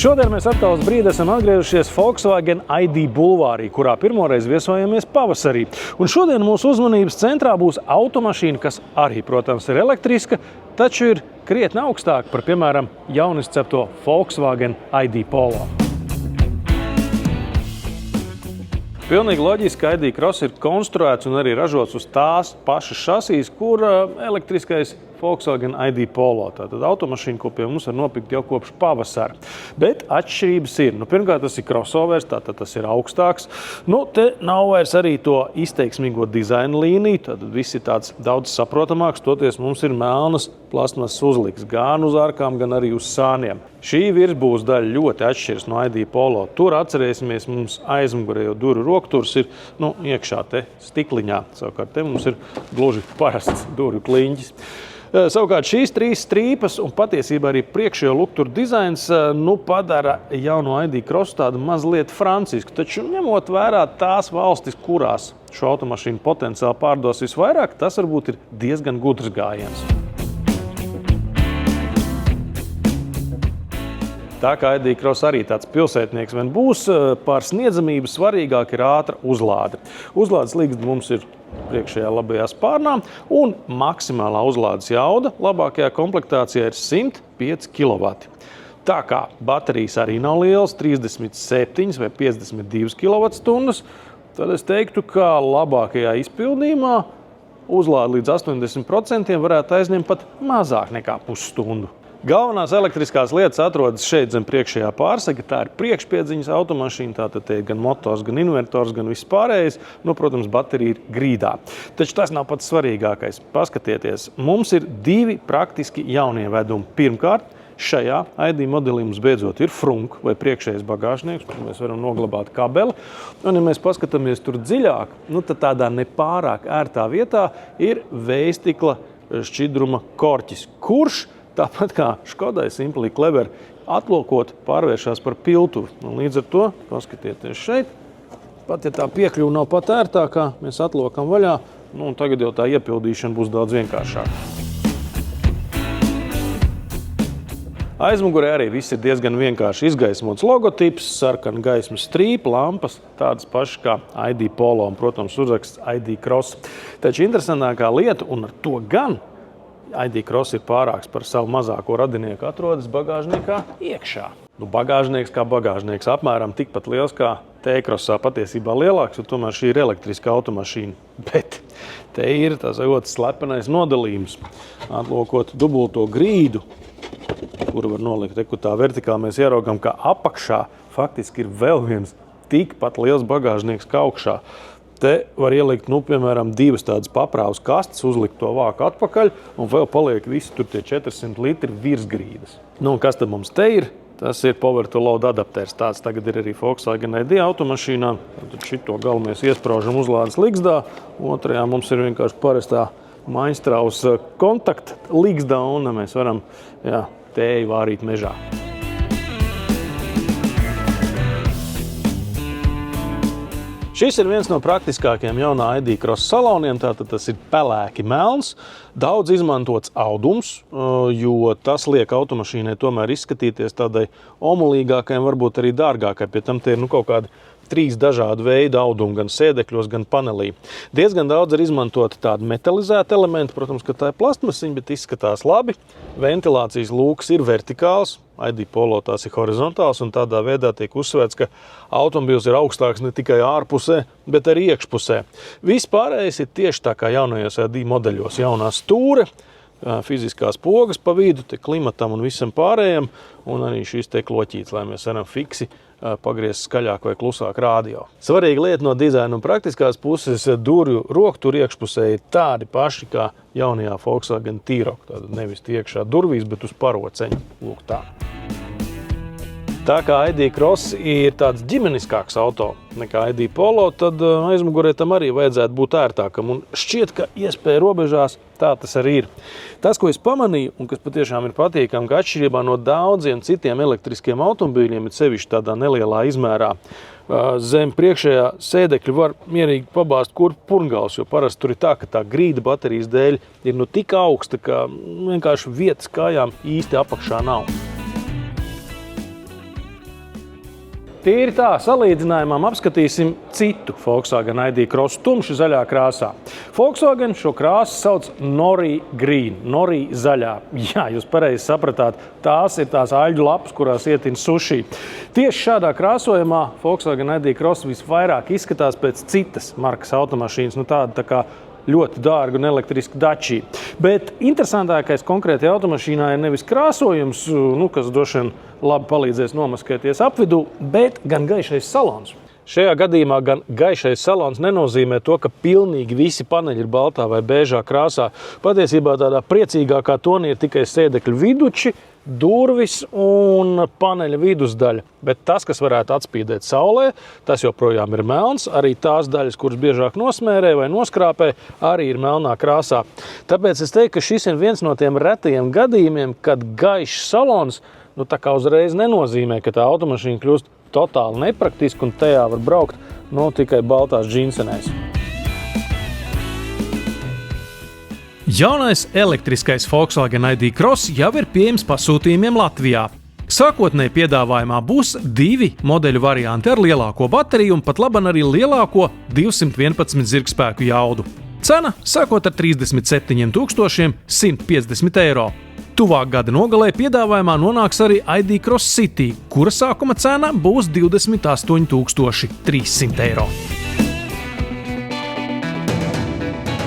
Šodien mēs atkal uz brīdi esam atgriežušies Volkswagen ID bulvārī, kurā pirmoreiz viesojamies pavasarī. Un šodien mūsu uzmanības centrā būs automašīna, kas arī, protams, ir elektriska, taču ir krietni augstāka par, piemēram, jauniscepto Volkswagen ID Polo. Pilnīgi loģiski, ID Cross ir konstruēts un arī ražots uz tās pašas šasīs, kur elektriskais Volkswagen ID Polo. Tātad automašīna, ko pie mums var nopirkt jau kopš pavasara. Bet atšķirības ir. Pirmkārt, tas ir crossovers, tātad tas ir augstāks. Te nav vairs arī to izteiksmīgo dizaina līniju, tātad viss ir tāds daudz saprotamāks, toties mums ir melnas plastmasas uzliks gan uz ārkām, gan arī uz sāniem. Šī virsbūves daļa ļoti atšķiras no ID Polo. Tur atcerēsimies, mums aizmugurē jau durvju rokturs ir iekšā te stikliņā. Savukārt te mums ir gluži parasts durvju kliņķis. Savukārt šīs trīs strīpas un patiesībā arī priekšējo lukturu dizains padara jauno ID Cross tādu mazliet francisku. Taču ņemot vērā tās valstis, kurās šo automašīnu potenciāli pārdos visvairāk, tas varbūt ir diezgan gudrs gājiens. Tā kā ID Cross arī tāds pilsētnieks vien būs, par sniedzamību svarīgāk ir ātra uzlāde. Uzlādes ligzda mums ir priekšējā labajā spārnā, un maksimālā uzlādes jauda labākajā komplektācijā ir 105 kW. Tā kā baterijas arī nav lielas, 37 vai 52 kWh, tad es teiktu, ka labākajā izpildījumā uzlāde līdz 80% varētu aizņemt pat mazāk nekā pusstundu. Galvenās elektriskās lietas atrodas šeit zem priekšējā pārsega. Tā ir priekšpiedziņas automašīna, tātad te ir gan motors, gan invertors, gan viss pārējais. Protams, baterija ir grīdā. Taču tas nav pats svarīgākais. Paskatieties, mums ir divi praktiski jaunievedumi. Pirmkārt, šajā ID modelī mums beidzot ir frunk vai priekšējais bagāžnieks, kur mēs varam noglabāt kabeli. Un, ja mēs paskatāmies tur dziļāk, tad tādā nepārāk ērtā vietā ir vējstikla šķidruma korķis, kurš tāpat kā Škodai Simply Clever atlokot pārvēršās par piltuvi. Un līdz ar to, paskatieties šeit, pat ja tā piekļuva nav pat ērtākā, mēs atlokam vaļā, un tagad jau tā iepildīšana būs daudz vienkāršāka. Aizmugurē arī viss ir diezgan vienkārši izgaismots logotips, sarkana gaismas strīpa, lampas, tādas pašas kā ID Polo un, protams, uzraksts ID Cross. Taču interesantākā lieta, un ar to gan ID Cross ir pārāks par savu mazāko radinieku, atrodas bagāžniekā iekšā. Bagāžnieks kā bagāžnieks apmēram tikpat liels kā T-Crossā, patiesībā lielāks, jo tomēr šī ir elektriska automašīna. Bet te ir tas slepenais nodalījums. Atlokot dubulto grīdu, kuru var nolikt tā vertikāli, mēs ieraugam, ka apakšā faktiski ir vēl viens tikpat liels bagāžnieks kā augšā. Te var ielikt, piemēram, divas tādas paprāvas kastes, uzlikt to vāku atpakaļ, un vēl paliek visi tur tie 400 litri virsgrīdas. Kas tad mums te ir? Tas ir Power to Load adapters. Tāds tagad ir arī Volkswagen ID automašīnā. Tad šito galu mēs iespraužam uzlādes ligzdā. Otrajā mums ir vienkārši parastā Mainstraus kontakta ligzdā, un mēs varam tēju vārīt mežā. Šis ir viens no praktiskākajiem jaunā ID Cross saloniem, tātad tas ir pelēki melns, daudz izmantots audums, jo tas liek automašīnai tomēr izskatīties tādai omulīgākai un varbūt arī dārgākai. Pie tam te ir kaut kādi 3 dažādu veidu audumi, gan sēdekļos, gan panelī. Diezgan daudz ir izmantota tāda metalizēta elementa, protams, ka tā ir plastmasiņa, bet izskatās labi. Ventilācijas lūks ir vertikāls, ID Polo tās ir horizontāls, un tādā veidā tiek uzsvērts, ka automobils ir augstāks ne tikai ārpusē, bet arī iekšpusē. Viss pārējais ir tieši tā kā jaunajos ID modeļos. Jaunā stūre, fiziskās pogas pa vidu, te klimatam un visam pārējiem, un arī šīs te kloķītes, lai mēs varam fiksi pagriezt skaļāk vai klusāk rādio. Svarīga lieta no dizaina un praktiskās puses durvju rokturi iekšpusē ir tādi paši kā jaunajā Volkswagen T-Roc. Tātad nevis iekšā durvīs, bet uz paroceņa. Lūk tā. Tā kā ID Cross ir tāds ģimeniskāks auto nekā ID Polo, tad aizmugurē tam arī vajadzētu būt ērtākam. Un šķiet, ka iespēja robežās tā tas arī ir. Tas, ko es pamanīju, un kas patiešām ir patīkami, ka atšķirībā no daudziem citiem elektriskiem automobīļiem, ir sevišķi tādā nelielā izmērā, zem priekšējā sēdekļa var mierīgi pabāzt kurp purngals, jo parasti tur ir tā, ka tā grīda baterijas dēļ ir tik augsta, ka vienkārši vietas kājām īsti apakšā nav. Tīri tā, salīdzinājumam apskatīsim citu Volkswagen ID Cross tumši zaļā krāsā. Volkswagen šo krāsu sauc Nori Green, Nori zaļā. Jā, jūs pareizi sapratāt, tās ir tās aļģu lapas, kurās ietin suši. Tieši šādā krāsojumā Volkswagen ID Cross visvairāk izskatās pēc citas markas automašīnas, tāda tā kā ļoti dārga un elektriska Dacia. Bet interesantākais konkrēti automašīnā ir nevis krāsojums, kas droši vien labi palīdzēs nomaskēties apvidū, bet gan gaišais salons. Šajā gadījumā gan gaišais salons nenozīmē to, ka pilnīgi visi paneļi ir baltā vai bēžā krāsā. Patiesībā tādā priecīgākā tonī ir tikai sēdekļu viduči, durvis un paneļa vidusdaļa. Bet tas, kas varētu atspīdēt saulē, tas joprojām ir melns. Arī tās daļas, kuras biežāk nosmērē vai noskrāpē, arī ir melnā krāsā. Tāpēc es teiktu, ka šis ir viens no tiem retajiem gadījumiem, kad gaišs salons tā kā uzreiz nenozīmē, ka tā automašīna kļūst totāli nepraktiski un tajā var braukt tikai baltās džinsenēs. Jaunais elektriskais Volkswagen ID Cross jau ir pieejams pasūtījumiem Latvijā. Sākotnēji piedāvājumā būs 2 modeļu varianti ar lielāko bateriju un pat laban arī lielāko 211 zirgspēku jaudu. Cena sākot ar 37 150 eiro. Tuvāk gada nogalē piedāvājumā nonāks arī ID Cross City, kura sākuma cena būs 28 300 eiro.